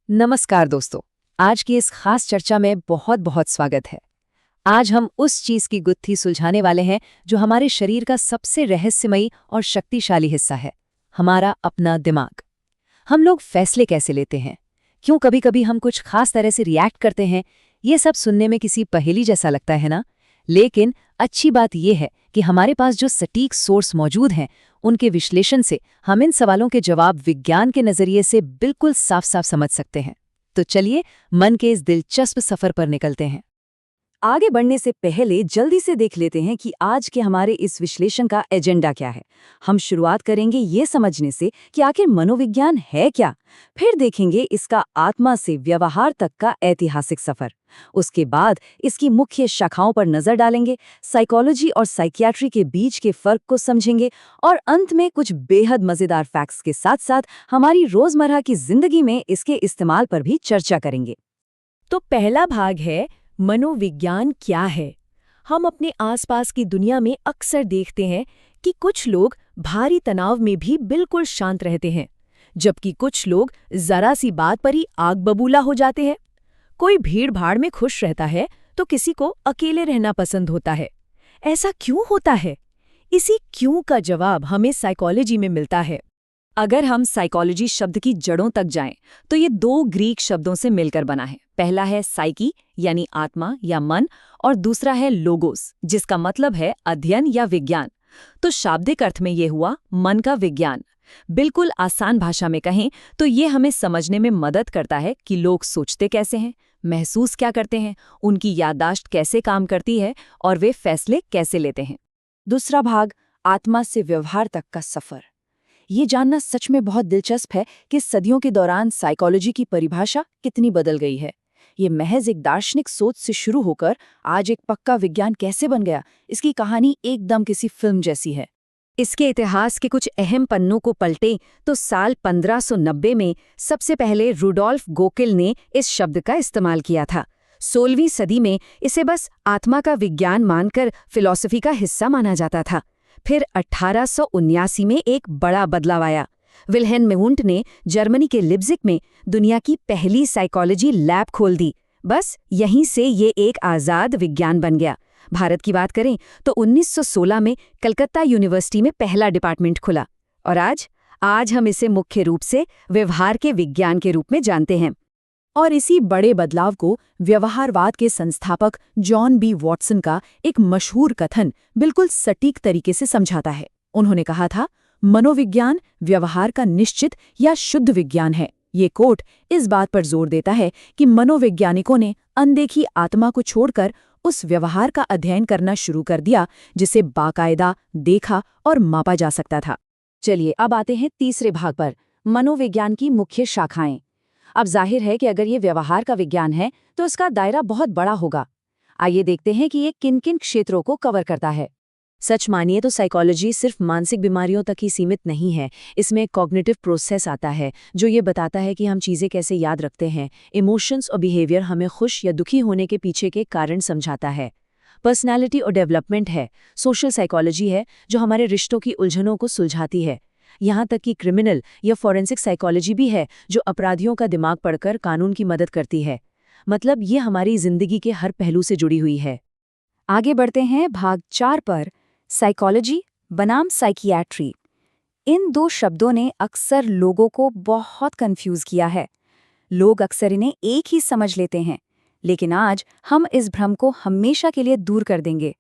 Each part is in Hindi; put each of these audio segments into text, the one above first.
नमस्कार दोस्तों। आज की इस खास चर्चा में बहुत बहुत स्वागत है। आज हम उस चीज की गुत्थी सुलझाने वाले हैं जो हमारे शरीर का सबसे रहस्यमयी और शक्तिशाली हिस्सा है, हमारा अपना दिमाग। हम लोग फैसले कैसे लेते हैं, क्यों कभी कभी हम कुछ खास तरह से रिएक्ट करते हैं, ये सब सुनने में किसी पहेली जैसा लगता है ना। लेकिन अच्छी बात यह है कि हमारे पास जो सटीक सोर्स मौजूद हैं, उनके विश्लेषण से हम इन सवालों के जवाब विज्ञान के नजरिए से बिल्कुल साफ साफ समझ सकते हैं। तो चलिए मन के इस दिलचस्प सफर पर निकलते हैं। आगे बढ़ने से पहले जल्दी से देख लेते हैं कि आज के हमारे इस विश्लेषण का एजेंडा क्या है। हम शुरुआत करेंगे ये समझने से कि आखिर मनोविज्ञान है क्या, फिर देखेंगे इसका आत्मा से व्यवहार तक का ऐतिहासिक सफर। उसके बाद इसकी मुख्य शाखाओं पर नजर डालेंगे, साइकोलॉजी और साइकियाट्री के बीच के फर्क को समझेंगे और अंत में कुछ बेहद मजेदार फैक्ट्स के साथ साथ हमारी रोजमर्रा की जिंदगी में इसके इस्तेमाल पर भी चर्चा करेंगे। तो पहला भाग है मनोविज्ञान क्या है। हम अपने आसपास की दुनिया में अक्सर देखते हैं कि कुछ लोग भारी तनाव में भी बिल्कुल शांत रहते हैं, जबकि कुछ लोग जरा सी बात पर ही आग बबूला हो जाते हैं। कोई भीड़ भाड़ में खुश रहता है तो किसी को अकेले रहना पसंद होता है। ऐसा क्यों होता है? इसी क्यों का जवाब हमें साइकोलॉजी में मिलता है। अगर हम साइकोलॉजी शब्द की जड़ों तक जाएं, तो ये दो ग्रीक शब्दों से मिलकर बना है। पहला है साइकी यानी आत्मा या मन, और दूसरा है लोगोस जिसका मतलब है अध्ययन या विज्ञान। तो शाब्दिक अर्थ में ये हुआ मन का विज्ञान। बिल्कुल आसान भाषा में कहें तो ये हमें समझने में मदद करता है कि लोग सोचते कैसे हैं, महसूस क्या करते हैं, उनकी याददाश्त कैसे काम करती है और वे फैसले कैसे लेते हैं। दूसरा भाग आत्मा से व्यवहार तक का सफर। ये जानना सच में बहुत दिलचस्प है कि सदियों के दौरान साइकोलॉजी की परिभाषा कितनी बदल गई है। ये महज एक दार्शनिक सोच से शुरू होकर आज एक पक्का विज्ञान कैसे बन गया, इसकी कहानी एकदम किसी फिल्म जैसी है। इसके इतिहास के कुछ अहम पन्नों को पलटें तो साल 1590 में सबसे पहले रुडोल्फ गोकेल ने इस शब्द का इस्तेमाल किया था। 16वीं सदी में इसे बस आत्मा का विज्ञान मानकर फिलॉसफी का हिस्सा माना जाता था। फिर 1879 में एक बड़ा बदलाव आया। विल्हेल्म वुंट ने जर्मनी के लिप्जिग में दुनिया की पहली साइकोलॉजी लैब खोल दी। बस यहीं से ये एक आज़ाद विज्ञान बन गया। भारत की बात करें तो 1916 में कलकत्ता यूनिवर्सिटी में पहला डिपार्टमेंट खुला, और आज हम इसे मुख्य रूप से व्यवहार के विज्ञान के रूप में जानते हैं। और इसी बड़े बदलाव को व्यवहारवाद के संस्थापक जॉन बी वॉटसन का एक मशहूर कथन बिल्कुल सटीक तरीके से समझाता है। उन्होंने कहा था, मनोविज्ञान व्यवहार का निश्चित या शुद्ध विज्ञान है। ये कोट इस बात पर जोर देता है कि मनोवैज्ञानिकों ने अनदेखी आत्मा को छोड़कर उस व्यवहार का अध्ययन करना शुरू कर दिया जिसे बाकायदा देखा और मापा जा सकता था। चलिए अब आते हैं तीसरे भाग पर, मनोविज्ञान की मुख्य शाखाएं। अब जाहिर है कि अगर ये व्यवहार का विज्ञान है तो इसका दायरा बहुत बड़ा होगा। आइए देखते हैं कि ये किन किन क्षेत्रों को कवर करता है। सच मानिए तो साइकोलॉजी सिर्फ मानसिक बीमारियों तक ही सीमित नहीं है। इसमें कॉग्निटिव प्रोसेस आता है जो ये बताता है कि हम चीज़ें कैसे याद रखते हैं। इमोशंस और बिहेवियर हमें खुश या दुखी होने के पीछे के कारण समझाता है। पर्सनैलिटी और डेवलपमेंट है। सोशल साइकोलॉजी है जो हमारे रिश्तों की उलझनों को सुलझाती है। यहाँ तक कि क्रिमिनल या फॉरेंसिक साइकोलॉजी भी है जो अपराधियों का दिमाग पढ़कर कानून की मदद करती है। मतलब ये हमारी जिंदगी के हर पहलू से जुड़ी हुई है। आगे बढ़ते हैं भाग 4 पर, साइकोलॉजी बनाम साइकियाट्री। इन दो शब्दों ने अक्सर लोगों को बहुत कंफ्यूज किया है। लोग अक्सर इन्हें एक ही समझ लेते हैं, लेकिन आज हम इस भ्रम को हमेशा के लिए दूर कर देंगे।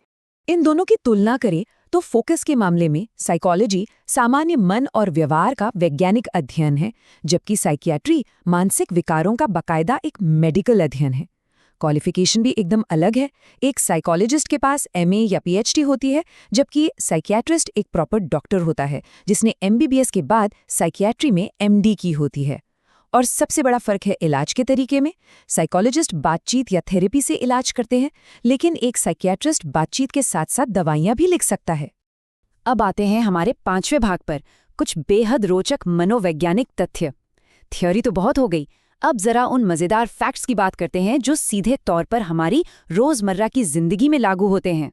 इन दोनों की तुलना करें तो फोकस के मामले में साइकोलॉजी सामान्य मन और व्यवहार का वैज्ञानिक अध्ययन है, जबकि साइकियाट्री मानसिक विकारों का बाकायदा एक मेडिकल अध्ययन है। क्वालिफिकेशन भी एकदम अलग है। एक साइकोलॉजिस्ट के पास एमए या पीएचडी होती है, जबकि साइकियाट्रिस्ट एक प्रॉपर डॉक्टर होता है जिसने एमबीबीएस के बाद साइकियाट्री में एमडी की होती है। और सबसे बड़ा फर्क है इलाज के तरीके में। साइकोलॉजिस्ट बातचीत या थेरेपी से इलाज करते हैं, लेकिन एक साइकियाट्रिस्ट बातचीत के साथ साथ दवाइयाँ भी लिख सकता है। अब आते हैं हमारे 5वें भाग पर, कुछ बेहद रोचक मनोवैज्ञानिक तथ्य। थ्योरी तो बहुत हो गई, अब जरा उन मजेदार फैक्ट्स की बात करते हैं जो सीधे तौर पर हमारी रोजमर्रा की जिंदगी में लागू होते हैं।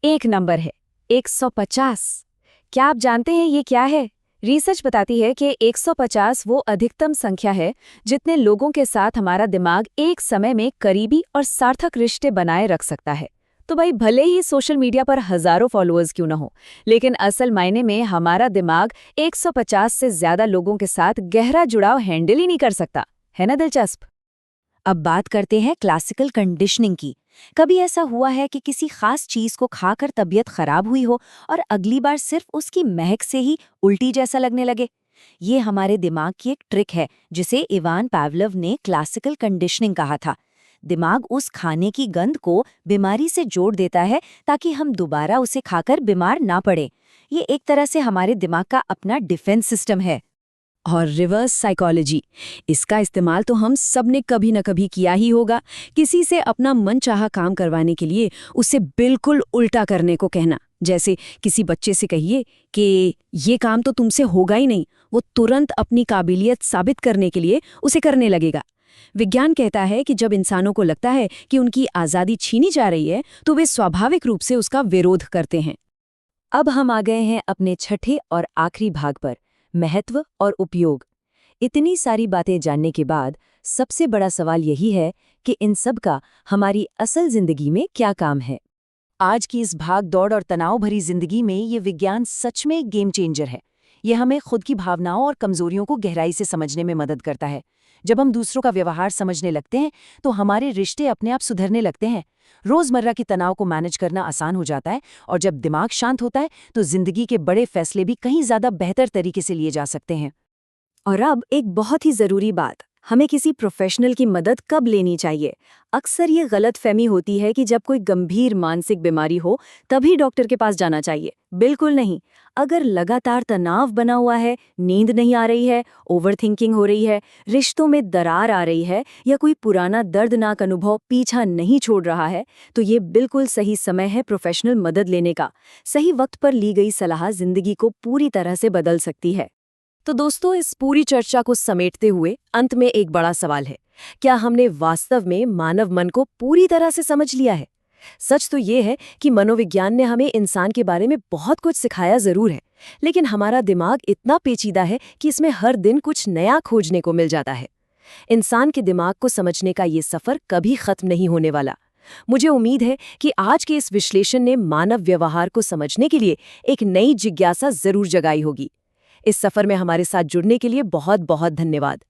एक नंबर है 150। क्या आप जानते हैं ये क्या है? रिसर्च बताती है कि 150 वो अधिकतम संख्या है जितने लोगों के साथ हमारा दिमाग एक समय में करीबी और सार्थक रिश्ते बनाए रख सकता है। तो भाई भले ही सोशल मीडिया पर हजारों फॉलोअर्स क्यों न हो, लेकिन असल मायने में हमारा दिमाग 150 से ज्यादा लोगों के साथ गहरा जुड़ाव हैंडल ही नहीं कर सकता। है ना दिलचस्प? अब बात करते हैं क्लासिकल कंडीशनिंग की। कभी ऐसा हुआ है कि किसी खास चीज को खाकर तबीयत खराब हुई हो और अगली बार सिर्फ उसकी महक से ही उल्टी जैसा लगने लगे? ये हमारे दिमाग की एक ट्रिक है जिसे इवान पावलोव ने क्लासिकल कंडीशनिंग कहा था। दिमाग उस खाने की गंध को बीमारी से जोड़ देता है ताकि हम दोबारा उसे खाकर बीमार ना पड़े। ये एक तरह से हमारे दिमाग का अपना डिफेंस सिस्टम है। और रिवर्स साइकोलॉजी, इसका इस्तेमाल तो हम सब ने कभी न कभी किया ही होगा। किसी से अपना मनचाहा काम करवाने के लिए उसे बिल्कुल उल्टा करने को कहना। जैसे किसी बच्चे से कहिए कि ये काम तो तुमसे होगा ही नहीं, वो तुरंत अपनी काबिलियत साबित करने के लिए उसे करने लगेगा। विज्ञान कहता है कि जब इंसानों को लगता है कि उनकी आज़ादी छीनी जा रही है तो वे स्वाभाविक रूप से उसका विरोध करते हैं। अब हम आ गए हैं अपने छठे और आखिरी भाग पर, महत्व और उपयोग। इतनी सारी बातें जानने के बाद सबसे बड़ा सवाल यही है कि इन सब का हमारी असल जिंदगी में क्या काम है। आज की इस भाग दौड़ और तनाव भरी जिंदगी में ये विज्ञान सच में एक गेम चेंजर है। ये हमें खुद की भावनाओं और कमजोरियों को गहराई से समझने में मदद करता है। जब हम दूसरों का व्यवहार समझने लगते हैं तो हमारे रिश्ते अपने आप सुधरने लगते हैं। रोजमर्रा की तनाव को मैनेज करना आसान हो जाता है और जब दिमाग शांत होता है तो जिंदगी के बड़े फैसले भी कहीं ज्यादा बेहतर तरीके से लिए जा सकते हैं। और अब एक बहुत ही ज़रूरी बात, हमें किसी प्रोफेशनल की मदद कब लेनी चाहिए? अक्सर ये गलतफहमी होती है कि जब कोई गंभीर मानसिक बीमारी हो तभी डॉक्टर के पास जाना चाहिए। बिल्कुल नहीं। अगर लगातार तनाव बना हुआ है, नींद नहीं आ रही है, ओवरथिंकिंग हो रही है, रिश्तों में दरार आ रही है या कोई पुराना दर्दनाक अनुभव पीछा नहीं छोड़ रहा है, तो ये बिल्कुल सही समय है प्रोफेशनल मदद लेने का। सही वक्त पर ली गई सलाह जिंदगी को पूरी तरह से बदल सकती है। तो दोस्तों, इस पूरी चर्चा को समेटते हुए अंत में एक बड़ा सवाल है, क्या हमने वास्तव में मानव मन को पूरी तरह से समझ लिया है? सच तो ये है कि मनोविज्ञान ने हमें इंसान के बारे में बहुत कुछ सिखाया जरूर है, लेकिन हमारा दिमाग इतना पेचीदा है कि इसमें हर दिन कुछ नया खोजने को मिल जाता है। इंसान के दिमाग को समझने का ये सफर कभी खत्म नहीं होने वाला। मुझे उम्मीद है कि आज के इस विश्लेषण ने मानव व्यवहार को समझने के लिए एक नई जिज्ञासा जरूर जगाई होगी। इस सफर में हमारे साथ जुड़ने के लिए बहुत बहुत धन्यवाद।